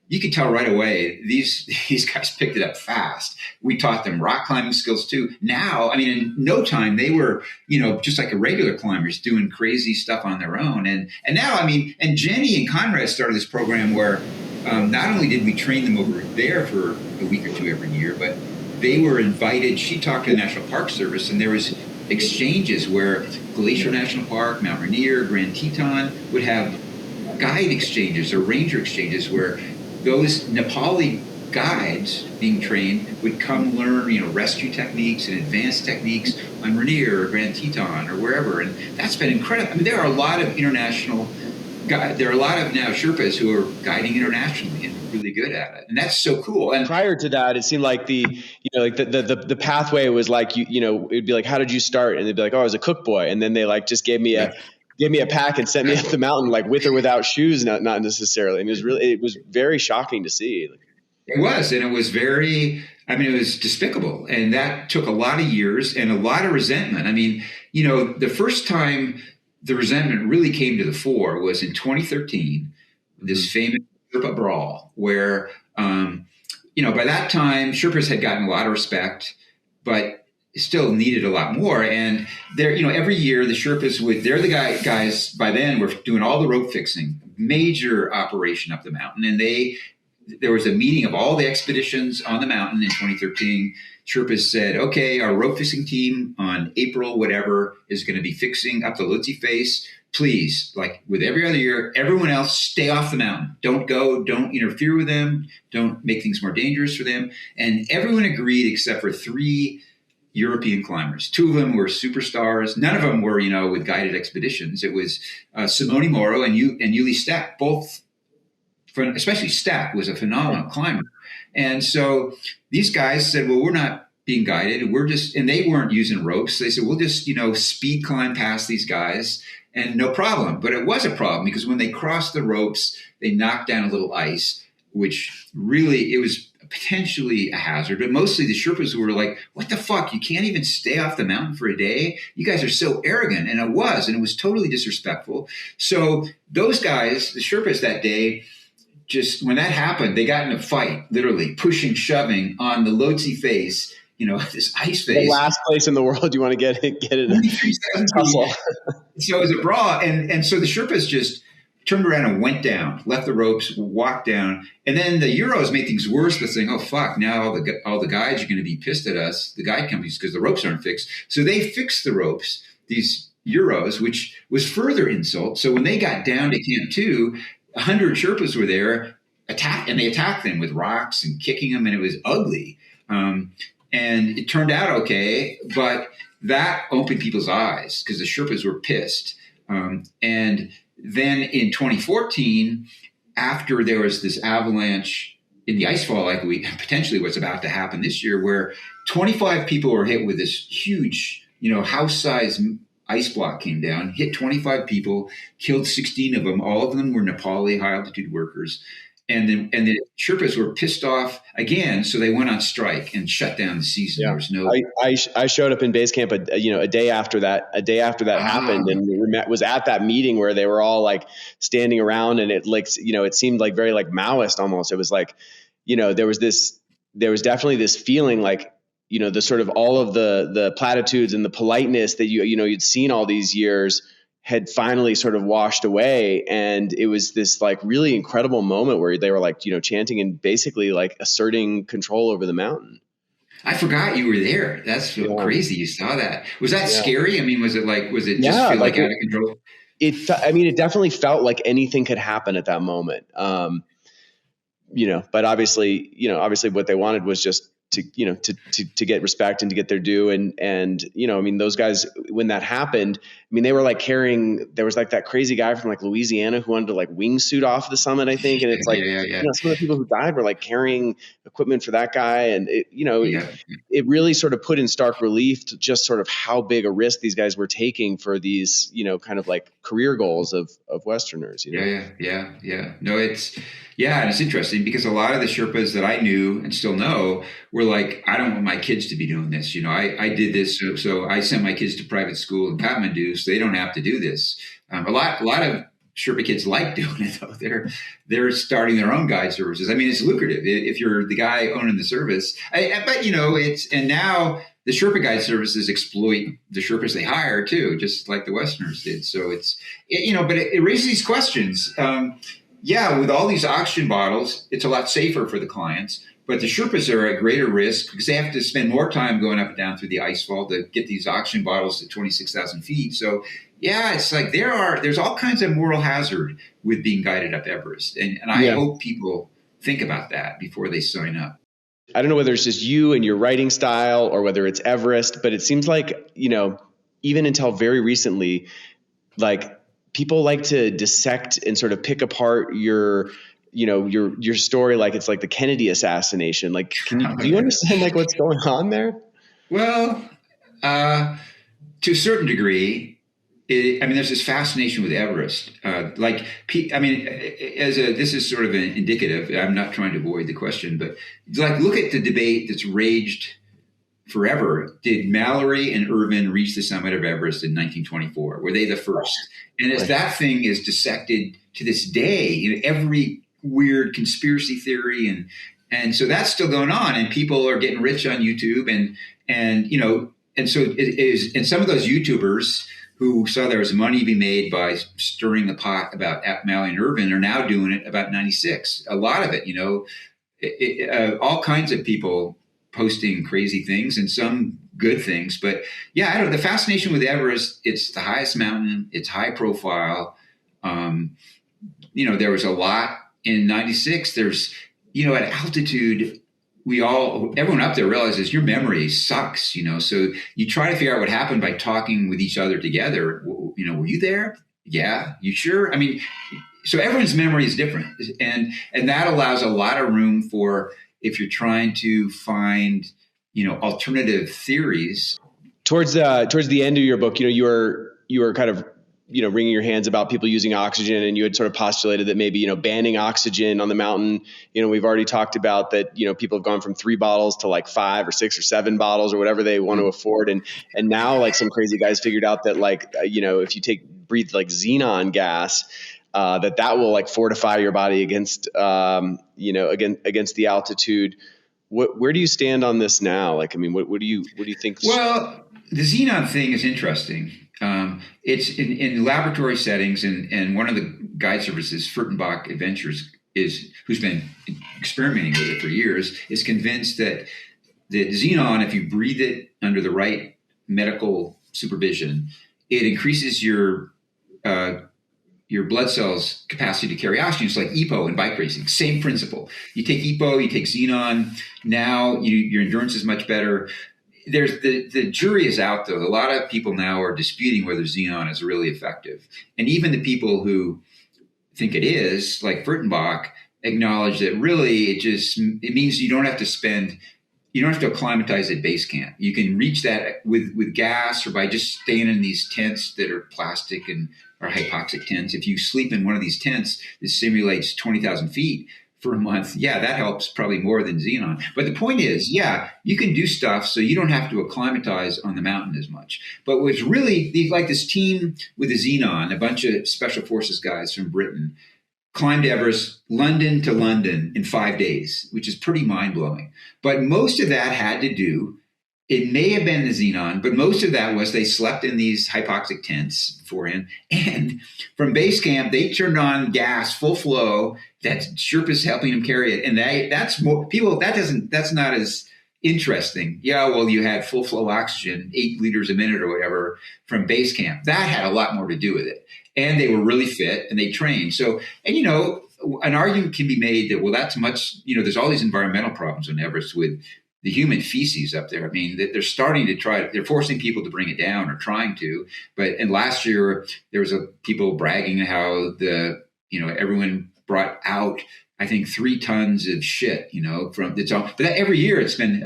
you could tell right away, these guys picked it up fast. We taught them rock climbing skills too. Now, I mean, in no time, they were, just like a regular climbers doing crazy stuff on their own. And now, I mean, and Jenny and Conrad started this program where not only did we train them over there for a week or two every year, but they were invited. She talked to the National Park Service, and there was exchanges where Glacier National Park, Mount Rainier, Grand Teton would have guide exchanges or ranger exchanges where those Nepali guides being trained would come learn, rescue techniques and advanced techniques on Rainier or Grand Teton or wherever. And that's been incredible. I mean, there are a lot of international guides. There are a lot of now Sherpas who are guiding internationally and really good at it. And that's so cool. And prior to that, it seemed like the pathway was like, it'd be like, how did you start? And they'd be like, oh, I was a cook boy. And then they like just gave me a pack and sent me up the mountain, like with or without shoes, not necessarily. And it was very shocking to see. It was, and it was it was despicable. And that took a lot of years and a lot of resentment. I mean, the first time the resentment really came to the fore was in 2013, this famous Sherpa brawl where, by that time Sherpas had gotten a lot of respect, but still needed a lot more. And they're, every year the Sherpas they're the guys by then were doing all the rope fixing, major operation up the mountain. And there was a meeting of all the expeditions on the mountain in 2013. Sherpas said, okay, our rope fixing team on April, whatever, is going to be fixing up the Lhotse face. Please, like with every other year, everyone else stay off the mountain. Don't go, don't interfere with them. Don't make things more dangerous for them. And everyone agreed except for 3 European climbers. 2 of them were superstars. None of them were, with guided expeditions. It was Simone Moro and Yuli Steck, both, especially Steck was a phenomenal climber. And so these guys said, well, we're not being guided. And they weren't using ropes. They said, we'll just, speed climb past these guys and no problem. But it was a problem because when they crossed the ropes, they knocked down a little ice, which really, it was potentially a hazard, but mostly the Sherpas were like, what the fuck? You can't even stay off the mountain for a day? You guys are so arrogant. And it was totally disrespectful. So those guys, the Sherpas that day, just when that happened, they got in a fight, literally pushing, shoving on the Lhotse face, this ice face. The last place in the world you want to get in a tussle. So it was a brawl. And so the Sherpas just turned around and went down, left the ropes, walked down. And then the Euros made things worse by saying, oh, fuck, now all the guides are going to be pissed at us, the guide companies, because the ropes aren't fixed. So they fixed the ropes, these Euros, which was further insult. So when they got down to Camp 2, 100 Sherpas were there, and they attacked them with rocks and kicking them, and it was ugly. And it turned out okay, but that opened people's eyes because the Sherpas were pissed. And then in 2014, after there was this avalanche in the icefall, like potentially what's about to happen this year, where 25 people were hit with this huge, house-sized ice block came down, hit 25 people, killed 16 of them. All of them were Nepali high-altitude workers. And the Sherpas were pissed off again, so they went on strike and shut down the season. Yeah. There was no. I showed up in base camp, a day after that happened, and was at that meeting where they were all like standing around, and it it seemed like very like Maoist almost. It was like, there was definitely this feeling like, the sort of all of the platitudes and the politeness that you'd seen all these years had finally sort of washed away. And it was this like really incredible moment where they were like, chanting and basically like asserting control over the mountain. I forgot you were there. That's so Yeah. crazy. You saw that. Was that Yeah. scary? I mean, was it just Yeah. feel like out of control? I mean, it definitely felt like anything could happen at that moment. But obviously what they wanted was just to, to get respect and to get their due. And, I mean, those guys, when that happened, I mean, they were like there was like that crazy guy from like Louisiana who wanted to like wingsuit off the summit, I think. And it's like, Yeah. some of the people who died were like carrying equipment for that guy. And Yeah. it really sort of put in stark relief to just sort of how big a risk these guys were taking for these, kind of like career goals of Westerners, Yeah. No, and it's interesting because a lot of the Sherpas that I knew and still know were like, I don't want my kids to be doing this. I did this. So I sent my kids to private school in Kathmandu, so they don't have to do this. A lot of Sherpa kids like doing it though. They're starting their own guide services. I mean, it's lucrative if you're the guy owning the service. And now the Sherpa guide services exploit the Sherpas they hire too, just like the Westerners did. So but it raises these questions. With all these oxygen bottles, it's a lot safer for the clients, but the Sherpas are at greater risk because they have to spend more time going up and down through the ice fall to get these oxygen bottles at 26,000 feet. So it's like there's all kinds of moral hazard with being guided up Everest. And I hope people think about that before they sign up. I don't know whether it's just you and your writing style or whether it's Everest, but it seems like, even until very recently, like people like to dissect and sort of pick apart your story like it's like the Kennedy assassination. Like, do you understand like what's going on there? Well, to a certain degree, there's this fascination with Everest. This is sort of an indicative. I'm not trying to avoid the question, but like look at the debate that's raged forever. Did Mallory and Irvin reach the summit of Everest in 1924? Were they the first? And as that thing is dissected to this day, every weird conspiracy theory and so that's still going on, and people are getting rich on YouTube, and so it is. And some of those YouTubers who saw there was money to be made by stirring the pot about Mallory and Irvin are now doing it about 96. A lot of it, all kinds of people posting crazy things and some good things. But I don't know. The fascination with Everest, it's the highest mountain. It's high profile. There was a lot in 96. There's, at altitude, everyone up there realizes your memory sucks, so you try to figure out what happened by talking with each other together. Were you there? Yeah. You sure? I mean, so everyone's memory is different. And that allows a lot of room for, if you're trying to find, alternative theories. Towards the end of your book, you were kind of, wringing your hands about people using oxygen, and you had sort of postulated that maybe, banning oxygen on the mountain, we've already talked about that, people have gone from 3 bottles to like 5 or 6 or 7 bottles or whatever they want to afford. And now like some crazy guys figured out that like, if you breathe like xenon gas, that will like fortify your body against, against the altitude. Where do you stand on this now? Like, I mean, what do you think? Well, the xenon thing is interesting. It's in laboratory settings, and one of the guide services, Furtenbach Adventures, who's been experimenting with it for years, is convinced that the xenon, if you breathe it under the right medical supervision, it increases your blood cells' capacity to carry oxygen. It's like EPO in bike racing. Same principle. You take EPO, you take xenon. Now your endurance is much better. There's the jury is out, though. A lot of people now are disputing whether xenon is really effective. And even the people who think it is, like Furtenbach, acknowledge that really it means you don't have to acclimatize at base camp. You can reach that with gas or by just staying in these tents that are plastic and are hypoxic tents. If you sleep in one of these tents that simulates 20,000 feet for a month, that helps probably more than xenon. But the point is, you can do stuff so you don't have to acclimatize on the mountain as much. But what's really like this team with the xenon, a bunch of special forces guys from Britain, climbed Everest, London to London in 5 days, which is pretty mind-blowing. But most of that had to do, it may have been the xenon, but most of that was they slept in these hypoxic tents beforehand. And from base camp, they turned on gas, full flow, that Sherpa's helping them carry it. And that's more people, that's not as interesting. Yeah, well, you had full flow oxygen, 8 liters a minute or whatever from base camp. That had a lot more to do with it. And they were really fit and they trained. So, and an argument can be made that, well, that's much, there's all these environmental problems on Everest with the human feces up there. I mean, they're starting to they're forcing people to bring it down or trying to. And last year there was people bragging how everyone brought out, I think, 3 tons of shit, from it's all, but every year it's been,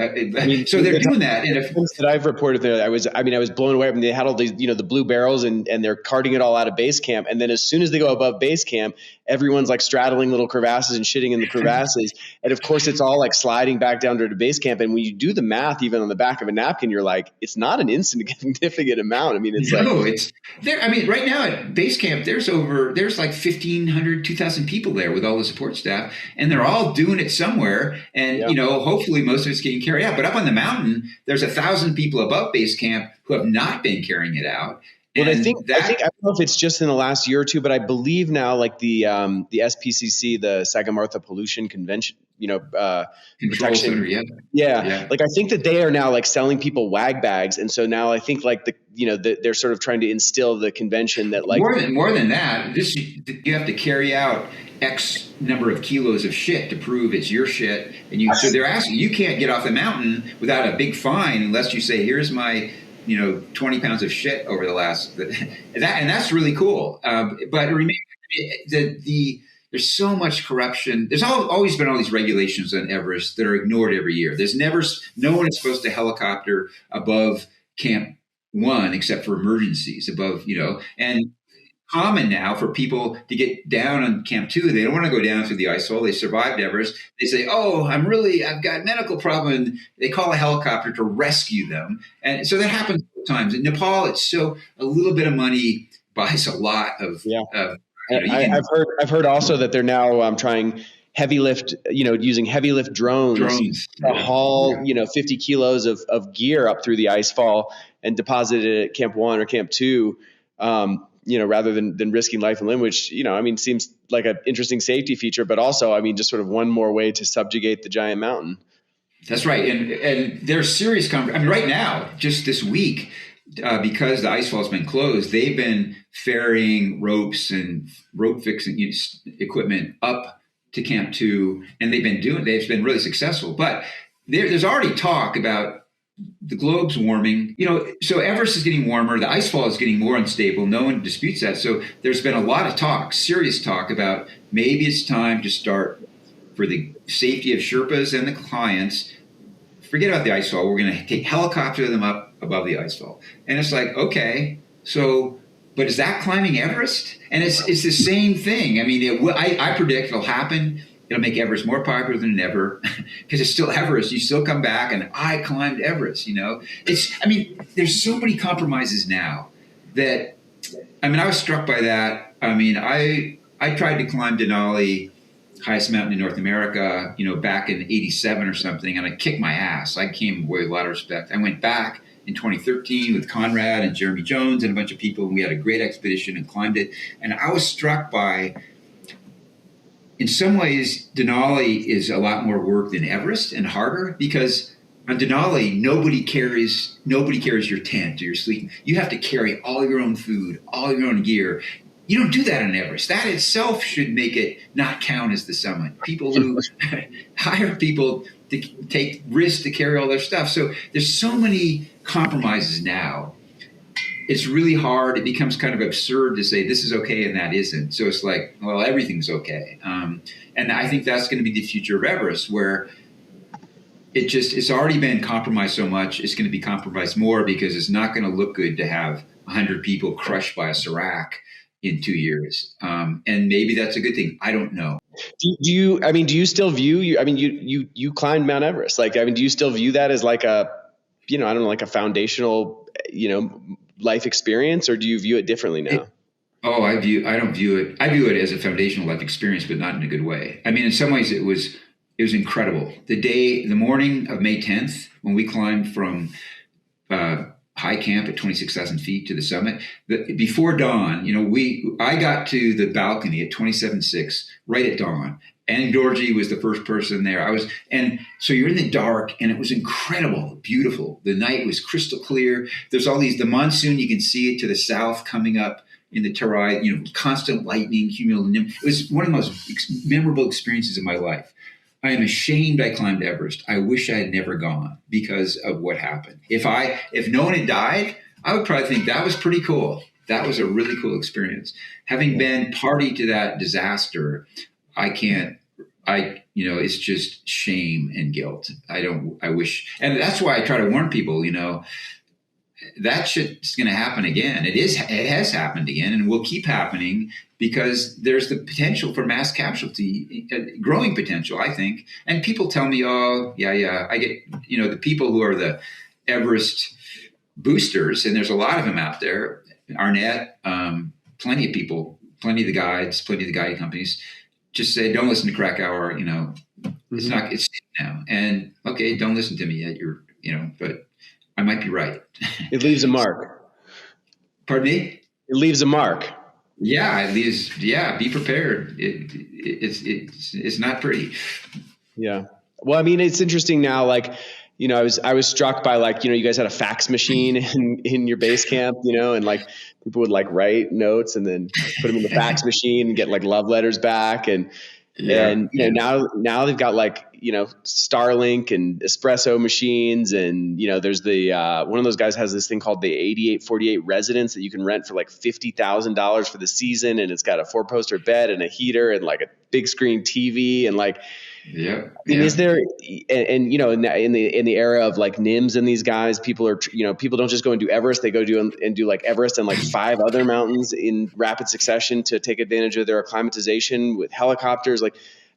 so they're doing that. And that I've reported there, I was blown away. I mean, they had all these, the blue barrels and they're carting it all out of base camp. And then as soon as they go above base camp, everyone's like straddling little crevasses and shitting in the crevasses. And of course it's all like sliding back down to the base camp. And when you do the math, even on the back of a napkin, you're like, it's not an insignificant amount. I mean, it's it's there. I mean, right now at base camp, there's like 1,500, 2,000 people there with all the support staff. And they're all doing it somewhere. And, hopefully most of it's getting carried out. But up on the mountain, there's 1,000 people above base camp who have not been carrying it out. Well, I think I don't know if it's just in the last year or two, but I believe now, like the SPCC, the Sagarmatha Pollution Convention, protection. Center, yeah. Like I think that they are now like selling people wag bags, and so now I think like they're sort of trying to instill the convention that like more than that, you have to carry out X number of kilos of shit to prove it's your shit, and so they're asking you can't get off the mountain without a big fine unless you say here's my 20 pounds of shit over the last and that's really cool. But remember there's so much corruption. There's always been all these regulations on Everest that are ignored every year. No one is supposed to helicopter above Camp 1 except for emergencies above, and common now for people to get down on Camp 2. They don't want to go down through the icefall. They survived Everest. They say, oh, I've got a medical problem. And they call a helicopter to rescue them. And so that happens sometimes. In Nepal, it's a little bit of money buys a lot of. Yeah. I've heard also that they're now trying heavy lift, using heavy lift drones to haul, 50 kilos of gear up through the icefall and deposit it at Camp 1 or Camp 2. Rather than risking life and limb, which, seems like an interesting safety feature, but also, just sort of one more way to subjugate the giant mountain. That's right. And there's serious right now, just this week, because the icefall has been closed, they've been ferrying ropes and rope fixing equipment up to Camp 2, and they've been really successful. But there's already talk about the globe's warming, so Everest is getting warmer. The icefall is getting more unstable. No one disputes that. So there's been a lot of talk, serious talk about maybe it's time to start, for the safety of Sherpas and the clients, forget about the icefall. We're going to helicopter them up above the icefall. And it's like, okay, but is that climbing Everest? And it's the same thing. I predict it'll happen. It'll make Everest more popular than ever because it's still Everest. You still come back and I climbed Everest, there's so many compromises now that, I was struck by that. I tried to climb Denali, highest mountain in North America, back in 87 or something, and I kicked my ass. I came away with a lot of respect. I went back in 2013 with Conrad and Jeremy Jones and a bunch of people, and we had a great expedition and climbed it. And I was struck by, in some ways, Denali is a lot more work than Everest and harder because on Denali, nobody carries your tent or your sleeping. You have to carry all your own food, all your own gear. You don't do that on Everest. That itself should make it not count as the summit. People who hire people to take risks to carry all their stuff. So there's so many compromises now. It's really hard. It becomes kind of absurd to say this is okay and that isn't. So it's like, well, everything's okay. And I think that's going to be the future of Everest, where it's already been compromised so much. It's going to be compromised more because it's not going to look good to have 100 people crushed by a serac in 2 years. And maybe that's a good thing. I don't know. Do you still view you climbed Mount Everest? Do you still view that as like a, like a foundational, life experience, or do you view it differently now? I don't view it. I view it as a foundational life experience, but not in a good way. In some ways it was incredible. The morning of May 10th, when we climbed from high camp at 26,000 feet to the summit, before dawn, I got to the balcony at 27.6 right at dawn, And Dorji was the first person there. And so you're in the dark, and it was incredible, beautiful. The night was crystal clear. There's the monsoon, you can see it to the south coming up in the Terai, constant lightning, cumulonimbus. It was one of the most memorable experiences of my life. I am ashamed I climbed Everest. I wish I had never gone because of what happened. If no one had died, I would probably think that was pretty cool. That was a really cool experience. Having been party to that disaster, it's just shame and guilt. I wish, and that's why I try to warn people, that shit's going to happen again. It has happened again, and will keep happening because there's the potential for mass casualty, growing potential, I think. And people tell me, oh, yeah, I get, the people who are the Everest boosters, and there's a lot of them out there, Arnett, plenty of people, plenty of the guides, plenty of the guiding companies, just say, don't listen to Krakauer, it's now. And okay, don't listen to me yet. But I might be right. It leaves a mark. Pardon me? It leaves a mark. Yeah, it leaves. Yeah, be prepared. It's not pretty. Yeah. Well, I mean, it's interesting now. Like, I was struck by you guys had a fax machine in your base camp, and people would write notes and then put them in the fax machine and get love letters back. And now they've got Starlink and espresso machines. And, there's one of those guys has this thing called the 8848 residence that you can rent for $50,000 for the season. And it's got a 4-poster bed and a heater and a big screen TV and yeah. I mean, is there, and in the era of NIMS and these guys, people are, people don't just go and do Everest. They go do Everest and 5 other mountains in rapid succession to take advantage of their acclimatization with helicopters. I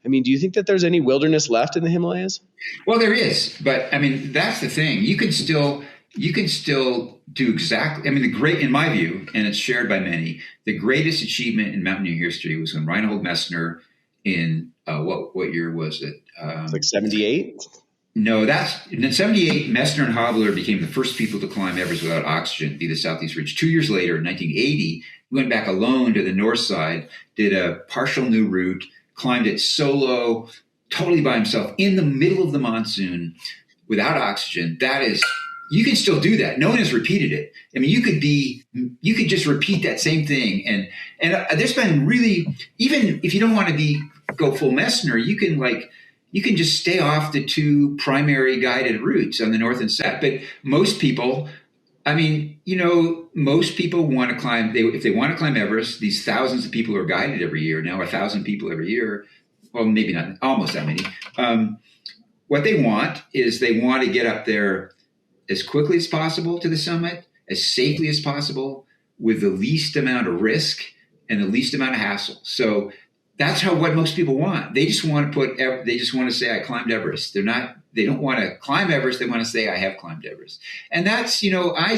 mean, do you think that there's any wilderness left in the Himalayas? Well, there is, but I mean, that's the thing. You can still do exactly. I mean, in my view, and it's shared by many, the greatest achievement in mountaineering history was when Reinhold Messner in what year was it? 78? No, in 78, Messner and Hobler became the first people to climb Everest without oxygen via the Southeast Ridge. 2 years later, in 1980, he went back alone to the north side, did a partial new route, climbed it solo, totally by himself, in the middle of the monsoon, without oxygen. You can still do that. No one has repeated it. I mean, you could just repeat that same thing. And there's been really, even if you don't want to go full Messner, you can just stay off the 2 primary guided routes on the north and south. But most people, most people want to climb, if they want to climb Everest, these thousands of people are guided every year, now 1,000 people every year, well, maybe not, almost that many. What they want is they want to get up there as quickly as possible to the summit, as safely as possible, with the least amount of risk and the least amount of hassle. So that's what most people want. They just want to say, I climbed Everest. They don't want to climb Everest. They want to say, I have climbed Everest. And that's, I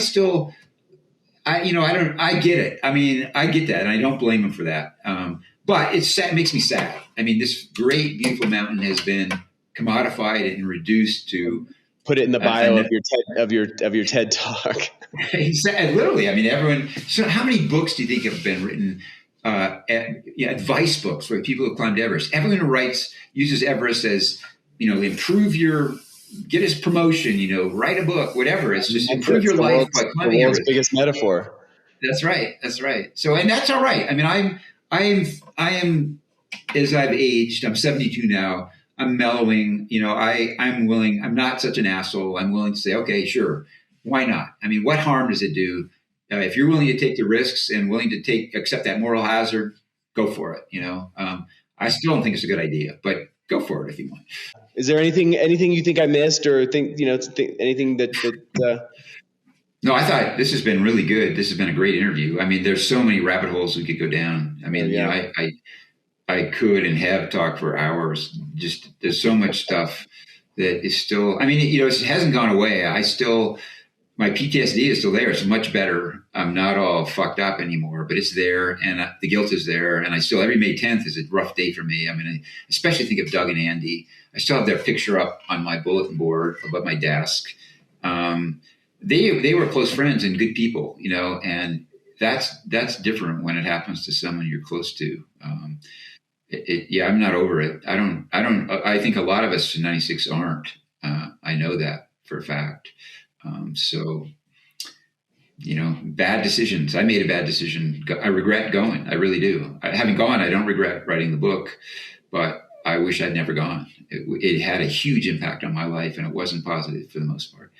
get it. I mean, I get that, and I don't blame them for that. But it makes me sad. I mean, this great, beautiful mountain has been commodified and reduced to. Put it in the bio of your TED talk. Literally, I mean, everyone. So, how many books do you think have been written? Advice books for people who climbed Everest. Everyone who uses Everest as get his promotion. Write a book, whatever. It's just improve your life by climbing Everest. Biggest metaphor. That's right. So, and that's all right. I mean, I am as I've aged. I'm 72 now. I'm mellowing, I'm willing, I'm not such an asshole. I'm willing to say, okay, sure. Why not? I mean, what harm does it do? If you're willing to take the risks and willing to accept that moral hazard, go for it. I still don't think it's a good idea, but go for it if you want. Is there anything you think I missed or anything that No, I thought this has been really good. This has been a great interview. I mean, there's so many rabbit holes we could go down. I mean, I could and have talked for hours. Just there's so much stuff that is still. I mean, it hasn't gone away. My PTSD is still there. It's much better. I'm not all fucked up anymore, but it's there, and the guilt is there. And every May 10th is a rough day for me. I mean, I especially think of Doug and Andy. I still have their picture up on my bulletin board above my desk. They were close friends and good people, and that's different when it happens to someone you're close to. Yeah, I'm not over it. I think a lot of us in 96 aren't. I know that for a fact. So, bad decisions. I made a bad decision. I regret going. I really do. Having gone, I don't regret writing the book, but I wish I'd never gone. It had a huge impact on my life, and it wasn't positive for the most part.